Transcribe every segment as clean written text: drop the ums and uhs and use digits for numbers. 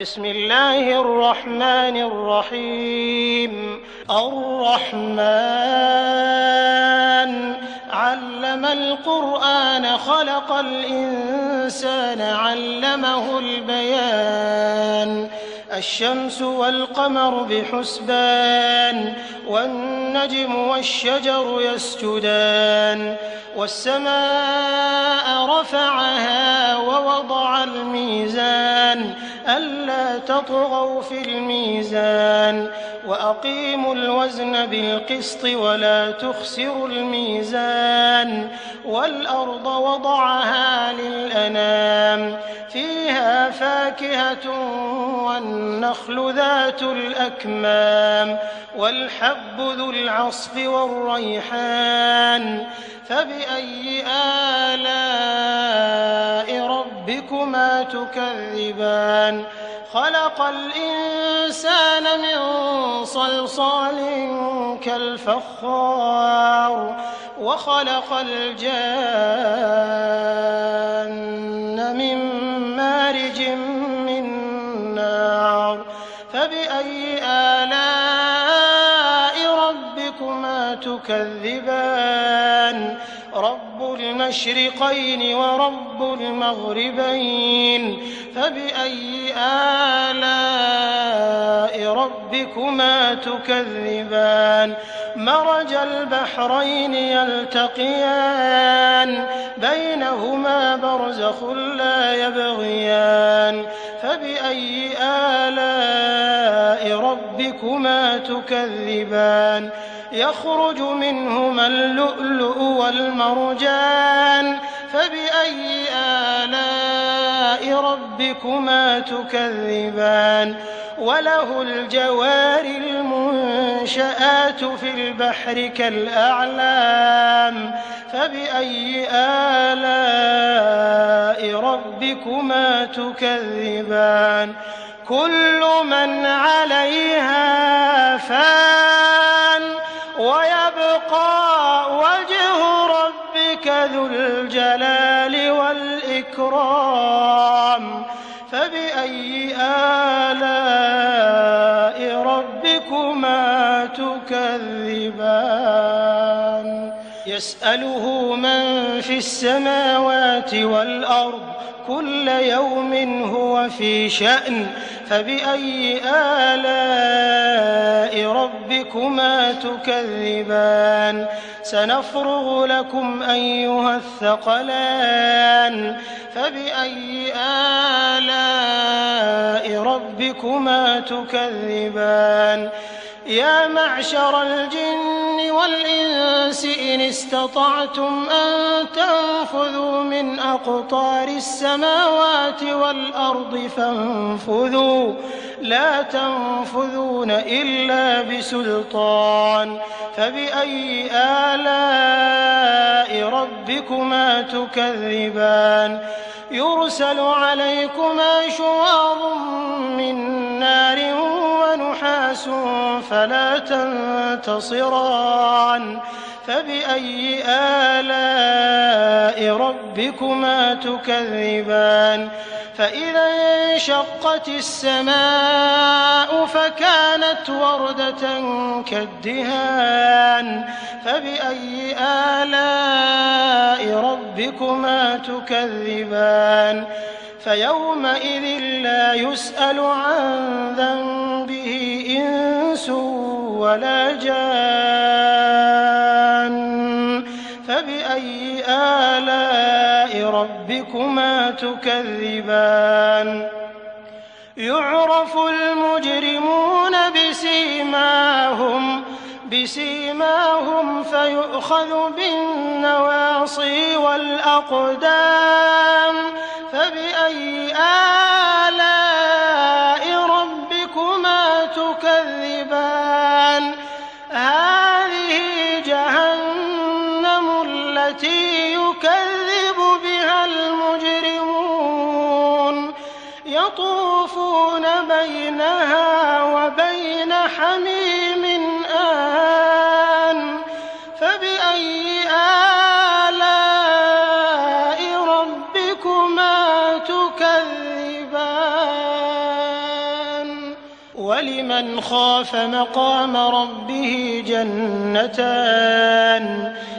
بسم الله الرحمن الرحيم. الرحمن علم القرآن خلق الإنسان علمه البيان. الشمس والقمر بحسبان والنجم والشجر يسجدان والسماء رفعها ووضع الميزان ألا تطغوا في الميزان وأقيموا الوزن بالقسط ولا تخسروا الميزان والأرض وضعها للأنام فيها فاكهة والنخل ذات الأكمام والحب ذو العصف والريحان فبأي آلاء ربكما تكذبان. خلق الإنسان من صلصال كالفخار وخلق الجان من مارج من نار فبأي آلاء ربكما تكذبان. رب المشرقين ورب المغربين فبأي آلاء ربكما تكذبان. مرج البحرين يلتقيان بينهما برزخ لا يبغيان فبأي آلاء ربكما تكذبان. يخرج منهما اللؤلؤ والمرجان فبأي آلاء ربكما تكذبان. وله الجوار المنشآت في البحر كالأعلام فبأي آلاء ربكما تكذبان. كل من عليها فان ويبقى وجه ربك ذو الجلال والإكرام فبأي آلاء ربكما تكذبان. يسأله من في السماوات والأرض كل يوم هو في شأن فبأي آلاء ربكما تكذبان. سنفرغ لكم أيها الثقلان فبأي آلاء ربكما تكذبان. يا معشر الجن والإنس إن استطعتم أن تنفذوا من أقطار السماوات والأرض فانفذوا لا تنفذون إلا بسلطان فبأي آلاء ربكما تكذبان. يرسل عليكما شواظ من نار ونحاس فلا تنتصران فبأي آلاء ربكما تكذبان. فإذا انشقت السماء فكانت وردة كالدهان فبأي آلاء ربكما تكذبان. فيومئذ لا يسأل عن ذنبه إنس ولا جان فبأي آلاء ربكما تكذبان. يعرف المجرمون بسيماهم فيؤخذ بالنواصي والأقدام فبأي آلاء ربكما تكذبان. هذه جهنم التي يكذب بها المجرمون يطوفون بينها وبين حميم آن فبأي آلاء ربكما تكذبان. ولمن خاف مقام ربه جنتان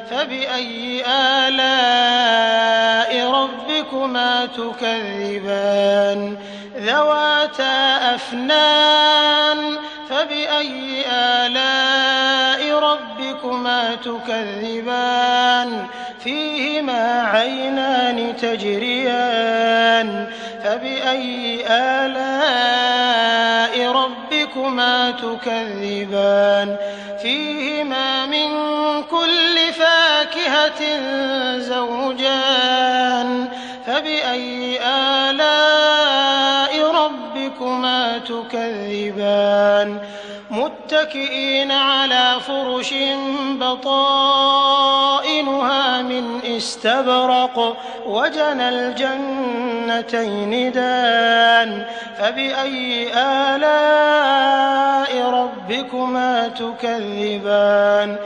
فبأي آلاء ربكما تكذبان ذواتا أفنان فبأي آلاء ربكما تكذبان فيهما عينان تجريان فبأي آلاء ربكما تكذبان فيهما من كل فاكهة زوجان فبأي آلاء ربكما تكذبان متكئين على فرش بطائنها من استبرق وجنى الجنتين دان فبأي آلاء ربكما تكذبان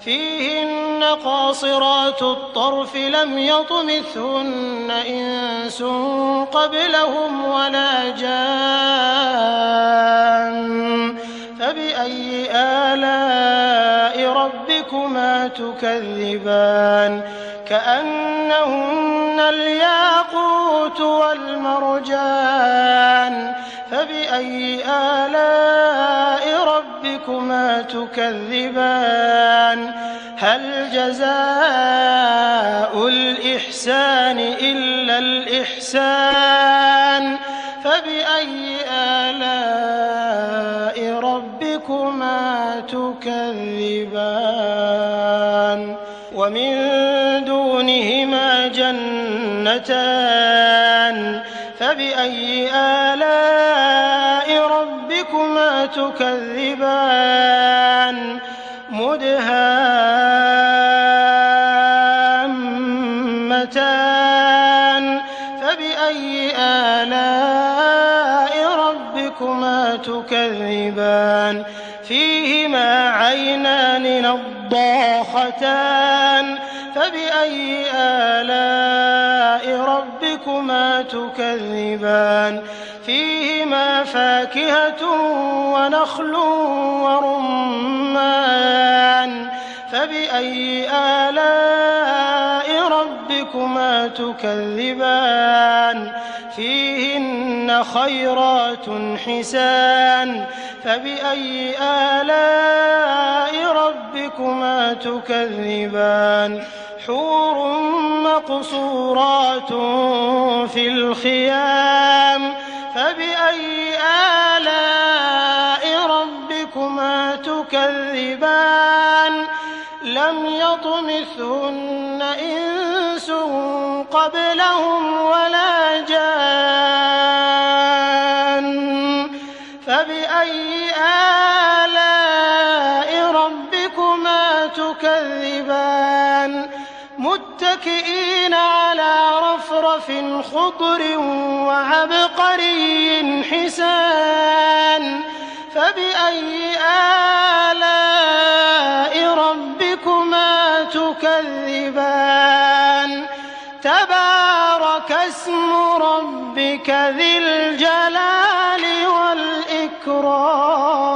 فيهن قاصرات الطرف لم يطمثهن إنس قبلهم ولا جان فبأي آلاء ربكما تكذبان كأنهن الياقوت والمرجان فبأي آلاء ربكما تكذبان هل جزاء الإحسان إلا الإحسان فبأي آلاء ربكما تكذبان ومن دونهما جنتان فبأي آلاء ربكما تكذبان مدهامتان فبأي آلاء ربكما تكذبان فيهما عينان نضاختان فبأي آلاء ربكما تكذبان فيهما فاكهة ونخل ورمان فبأي آلاء ربكما تكذبان فيهن خيرات حسان فبأي آلاء ربكما تكذبان حور مقصورات في الخيام فبأي آلاء ربكما تكذبان لم يطمثهن إنس قبلهم ولا جان فبأي آلاء ربكما تكذبان متكئين على رفرف خضر وعبقري حسان فبأي آلاء ربكما تكذبان تبارك اسم ربك ذي الجلال والإكرام